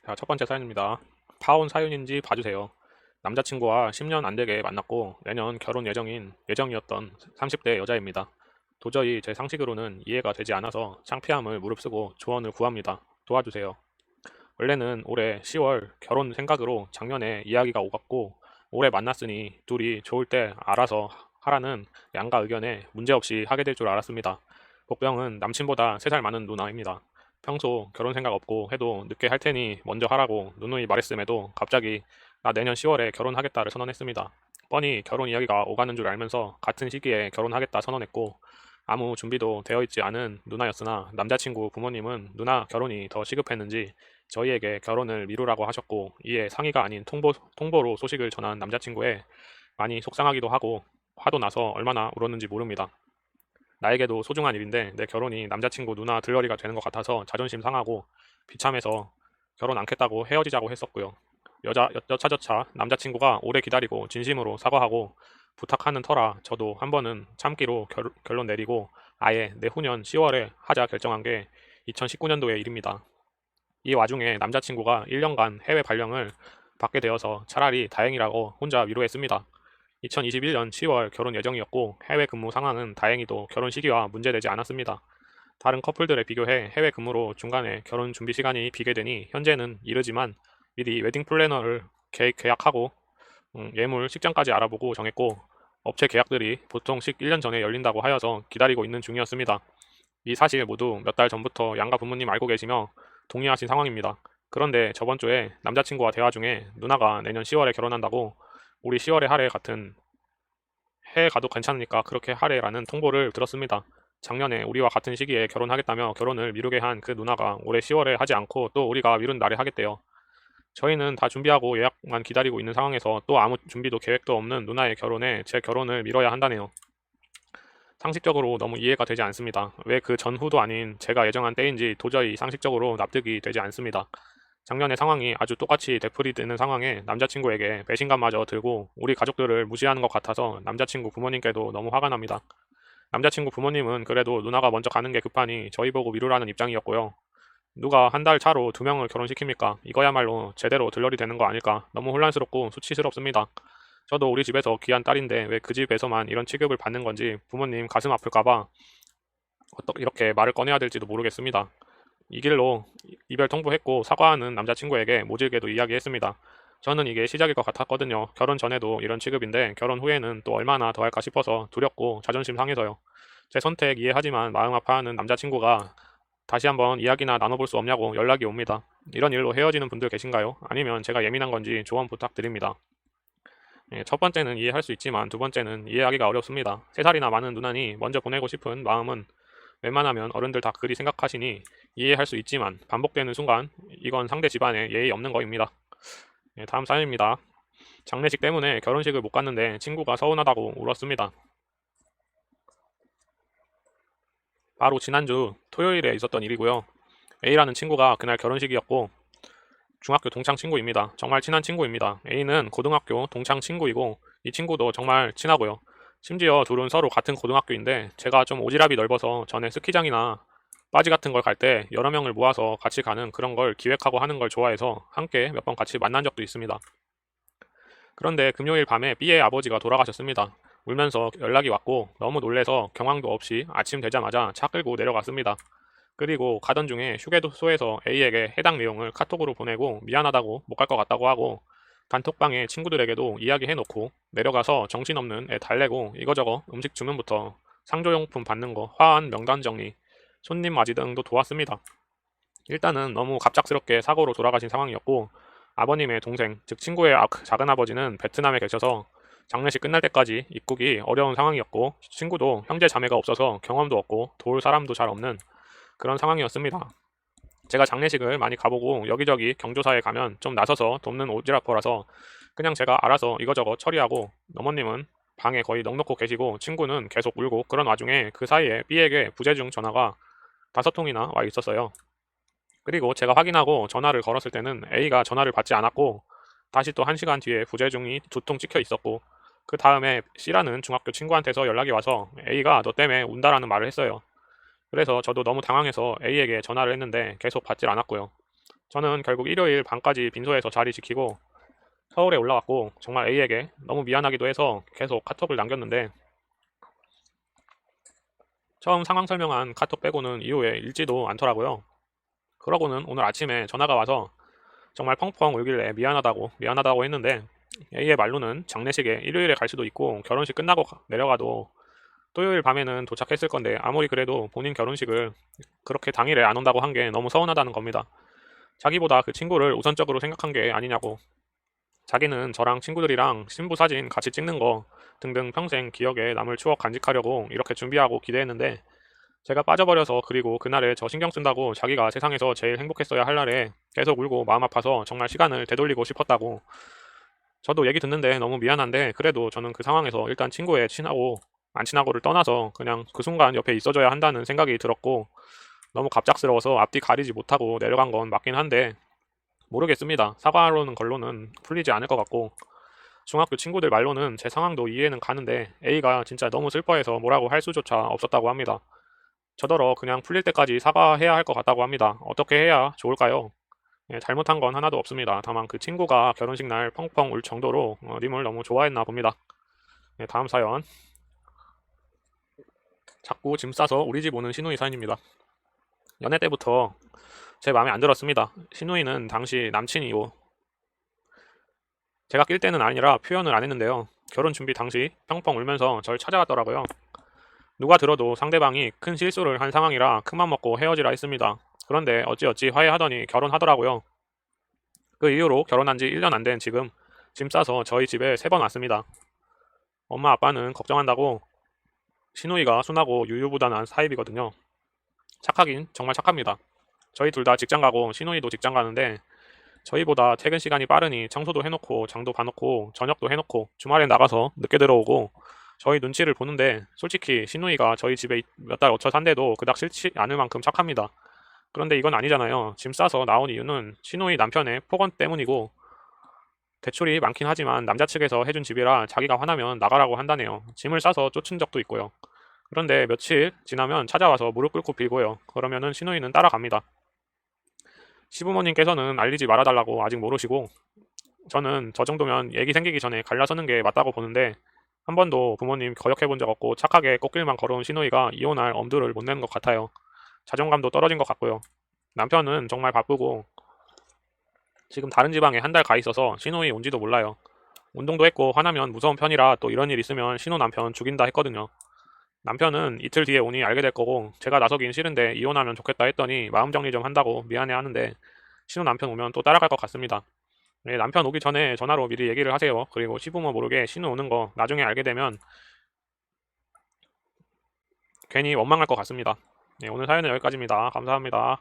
자, 첫 번째 사연입니다. 파혼 사연인지 봐주세요. 남자친구와 10년 안 되게 만났고 내년 결혼 예정이었던 30대 여자입니다. 도저히 제 상식으로는 이해가 되지 않아서 창피함을 무릅쓰고 조언을 구합니다. 도와주세요. 원래는 올해 10월 결혼 생각으로 작년에 이야기가 오갔고 올해 만났으니 둘이 좋을 때 알아서 하라는 양가 의견에 문제없이 하게 될 줄 알았습니다. 복병은 남친보다 3살 많은 누나입니다. 평소 결혼 생각 없고 해도 늦게 할 테니 먼저 하라고 누누이 말했음에도 갑자기 나 내년 10월에 결혼하겠다를 선언했습니다. 뻔히 결혼 이야기가 오가는 줄 알면서 같은 시기에 결혼하겠다 선언했고 아무 준비도 되어 있지 않은 누나였으나 남자친구 부모님은 누나 결혼이 더 시급했는지 저희에게 결혼을 미루라고 하셨고 이에 상의가 아닌 통보로 소식을 전한 남자친구에 많이 속상하기도 하고 화도 나서 얼마나 울었는지 모릅니다. 나에게도 소중한 일인데 내 결혼이 남자친구 누나 들러리가 되는 것 같아서 자존심 상하고 비참해서 결혼 않겠다고 헤어지자고 했었고요. 여차저차 남자친구가 오래 기다리고 진심으로 사과하고 부탁하는 터라 저도 한 번은 참기로 결론 내리고 아예 내후년 10월에 하자 결정한 게 2019년도의 일입니다. 이 와중에 남자친구가 1년간 해외 발령을 받게 되어서 차라리 다행이라고 혼자 위로했습니다. 2021년 10월 결혼 예정이었고 해외 근무 상황은 다행히도 결혼 시기와 문제되지 않았습니다. 다른 커플들에 비교해 해외 근무로 중간에 결혼 준비 시간이 비게 되니 현재는 이르지만 미리 웨딩 플래너를 계약하고 예물 식장까지 알아보고 정했고 업체 계약들이 보통씩 1년 전에 열린다고 하여서 기다리고 있는 중이었습니다. 이 사실 모두 몇 달 전부터 양가 부모님 알고 계시며 동의하신 상황입니다. 그런데 저번 주에 남자친구와 대화 중에 누나가 내년 10월에 결혼한다고 우리 10월에 하래 같은 해외 가도 괜찮으니까 그렇게 하래라는 통보를 들었습니다. 작년에 우리와 같은 시기에 결혼하겠다며 결혼을 미루게 한 그 누나가 올해 10월에 하지 않고 또 우리가 미룬 날에 하겠대요. 저희는 다 준비하고 예약만 기다리고 있는 상황에서 또 아무 준비도 계획도 없는 누나의 결혼에 제 결혼을 미뤄야 한다네요. 상식적으로 너무 이해가 되지 않습니다. 왜 그 전후도 아닌 제가 예정한 때인지 도저히 상식적으로 납득이 되지 않습니다. 작년의 상황이 아주 똑같이 되풀이되는 상황에 남자친구에게 배신감마저 들고 우리 가족들을 무시하는 것 같아서 남자친구 부모님께도 너무 화가 납니다. 남자친구 부모님은 그래도 누나가 먼저 가는 게 급하니 저희 보고 미루라는 입장이었고요. 누가 한 달 차로 2명을 결혼시킵니까? 이거야말로 제대로 들러리 되는 거 아닐까? 너무 혼란스럽고 수치스럽습니다. 저도 우리 집에서 귀한 딸인데 왜 그 집에서만 이런 취급을 받는 건지 부모님 가슴 아플까봐 어떻게 이렇게 말을 꺼내야 될지도 모르겠습니다. 이 길로 이별 통보했고 사과하는 남자친구에게 모질게도 이야기했습니다. 저는 이게 시작일 것 같았거든요. 결혼 전에도 이런 취급인데 결혼 후에는 또 얼마나 더 할까 싶어서 두렵고 자존심 상해서요. 제 선택 이해하지만 마음 아파하는 남자친구가 다시 한번 이야기나 나눠볼 수 없냐고 연락이 옵니다. 이런 일로 헤어지는 분들 계신가요? 아니면 제가 예민한 건지 조언 부탁드립니다. 첫 번째는 이해할 수 있지만 두 번째는 이해하기가 어렵습니다. 3살이나 많은 누나니 먼저 보내고 싶은 마음은 웬만하면 어른들 다 그리 생각하시니 이해할 수 있지만 반복되는 순간 이건 상대 집안에 예의 없는 거입니다. 다음 사연입니다. 장례식 때문에 결혼식을 못 갔는데 친구가 서운하다고 울었습니다. 바로 지난주 토요일에 있었던 일이고요. A라는 친구가 그날 결혼식이었고 중학교 동창 친구입니다. 정말 친한 친구입니다. A는 고등학교 동창 친구이고 이 친구도 정말 친하고요. 심지어 둘은 서로 같은 고등학교인데 제가 좀 오지랖이 넓어서 전에 스키장이나 빠지 같은 걸 갈 때 여러 명을 모아서 같이 가는 그런 걸 기획하고 하는 걸 좋아해서 함께 몇 번 같이 만난 적도 있습니다. 그런데 금요일 밤에 B의 아버지가 돌아가셨습니다. 울면서 연락이 왔고 너무 놀래서 경황도 없이 아침 되자마자 차 끌고 내려갔습니다. 그리고 가던 중에 휴게소에서 A에게 해당 내용을 카톡으로 보내고 미안하다고 못 갈 것 같다고 하고 단톡방에 친구들에게도 이야기해놓고 내려가서 정신없는 애 달래고 이거저거 음식 주문부터 상조용품 받는 거 화한 명단 정리 손님 맞이 등도 도왔습니다. 일단은 너무 갑작스럽게 사고로 돌아가신 상황이었고 아버님의 동생 즉 친구의 작은아버지는 베트남에 계셔서 장례식 끝날 때까지 입국이 어려운 상황이었고 친구도 형제 자매가 없어서 경험도 없고 도울 사람도 잘 없는 그런 상황이었습니다. 제가 장례식을 많이 가보고 여기저기 경조사에 가면 좀 나서서 돕는 오지랖퍼라서 그냥 제가 알아서 이거저거 처리하고 어머님은 방에 거의 넋놓고 계시고 친구는 계속 울고 그런 와중에 그 사이에 B에게 부재중 전화가 5통이나 와 있었어요. 그리고 제가 확인하고 전화를 걸었을 때는 A가 전화를 받지 않았고 다시 또 1시간 뒤에 부재중이 2통 찍혀 있었고 그 다음에 C라는 중학교 친구한테서 연락이 와서 A가 너 때문에 운다라는 말을 했어요. 그래서 저도 너무 당황해서 A에게 전화를 했는데 계속 받질 않았고요. 저는 결국 일요일 밤까지 빈소에서 자리 지키고 서울에 올라왔고 정말 A에게 너무 미안하기도 해서 계속 카톡을 남겼는데 처음 상황 설명한 카톡 빼고는 이후에 읽지도 않더라고요. 그러고는 오늘 아침에 전화가 와서 정말 펑펑 울길래 미안하다고 했는데 A의 말로는 장례식에 일요일에 갈 수도 있고 결혼식 끝나고 내려가도 토요일 밤에는 도착했을 건데 아무리 그래도 본인 결혼식을 그렇게 당일에 안 온다고 한 게 너무 서운하다는 겁니다. 자기보다 그 친구를 우선적으로 생각한 게 아니냐고. 자기는 저랑 친구들이랑 신부 사진 같이 찍는 거 등등 평생 기억에 남을 추억 간직하려고 이렇게 준비하고 기대했는데 제가 빠져버려서 그리고 그날에 저 신경 쓴다고 자기가 세상에서 제일 행복했어야 할 날에 계속 울고 마음 아파서 정말 시간을 되돌리고 싶었다고. 저도 얘기 듣는데 너무 미안한데 그래도 저는 그 상황에서 일단 친구의 친하고 안 친하고를 떠나서 그냥 그 순간 옆에 있어줘야 한다는 생각이 들었고 너무 갑작스러워서 앞뒤 가리지 못하고 내려간 건 맞긴 한데 모르겠습니다. 사과하려는 걸로는 풀리지 않을 것 같고 중학교 친구들 말로는 제 상황도 이해는 가는데 A가 진짜 너무 슬퍼해서 뭐라고 할 수조차 없었다고 합니다. 저더러 그냥 풀릴 때까지 사과해야 할 것 같다고 합니다. 어떻게 해야 좋을까요? 예, 잘못한 건 하나도 없습니다. 다만 그 친구가 결혼식 날 펑펑 울 정도로 님을 너무 좋아했나 봅니다. 예, 다음 사연. 자꾸 짐 싸서 우리 집 오는 신우이 사연입니다. 연애 때부터 제 마음에 안 들었습니다. 신우이는 당시 남친이고 제가 낄 때는 아니라 표현을 안 했는데요. 결혼 준비 당시 펑펑 울면서 절 찾아왔더라고요. 누가 들어도 상대방이 큰 실수를 한 상황이라 큰맘 먹고 헤어지라 했습니다. 그런데 어찌어찌 화해하더니 결혼하더라고요. 그 이후로 결혼한 지 1년 안 된 지금 짐 싸서 저희 집에 3번 왔습니다. 엄마 아빠는 걱정한다고 신우이가 순하고 유유부단한 사입이거든요. 착하긴 정말 착합니다. 저희 둘 다 직장 가고 신우이도 직장 가는데 저희보다 퇴근 시간이 빠르니 청소도 해놓고 장도 봐놓고 저녁도 해놓고 주말에 나가서 늦게 들어오고 저희 눈치를 보는데 솔직히 신우이가 저희 집에 몇 달 어쳐 산데도 그닥 싫지 않을 만큼 착합니다. 그런데 이건 아니잖아요. 짐 싸서 나온 이유는 신우이 남편의 폭언 때문이고 대출이 많긴 하지만 남자 측에서 해준 집이라 자기가 화나면 나가라고 한다네요. 짐을 싸서 쫓은 적도 있고요. 그런데 며칠 지나면 찾아와서 무릎 꿇고 빌고요. 그러면은 신우이는 따라갑니다. 시부모님께서는 알리지 말아달라고 아직 모르시고 저는 저 정도면 얘기 생기기 전에 갈라서는 게 맞다고 보는데 한 번도 부모님 거역해 본 적 없고 착하게 꽃길만 걸어온 신우이가 이혼할 엄두를 못 내는 것 같아요. 자존감도 떨어진 것 같고요. 남편은 정말 바쁘고 지금 다른 지방에 한 달 가 있어서 신우이 온지도 몰라요. 운동도 했고 화나면 무서운 편이라 또 이런 일 있으면 신우 남편 죽인다 했거든요. 남편은 이틀 뒤에 오니 알게 될 거고 제가 나서긴 싫은데 이혼하면 좋겠다 했더니 마음 정리 좀 한다고 미안해 하는데 신우 남편 오면 또 따라갈 것 같습니다. 네, 남편 오기 전에 전화로 미리 얘기를 하세요. 그리고 시부모 모르게 신우 오는 거 나중에 알게 되면 괜히 원망할 것 같습니다. 네, 오늘 사연은 여기까지입니다. 감사합니다.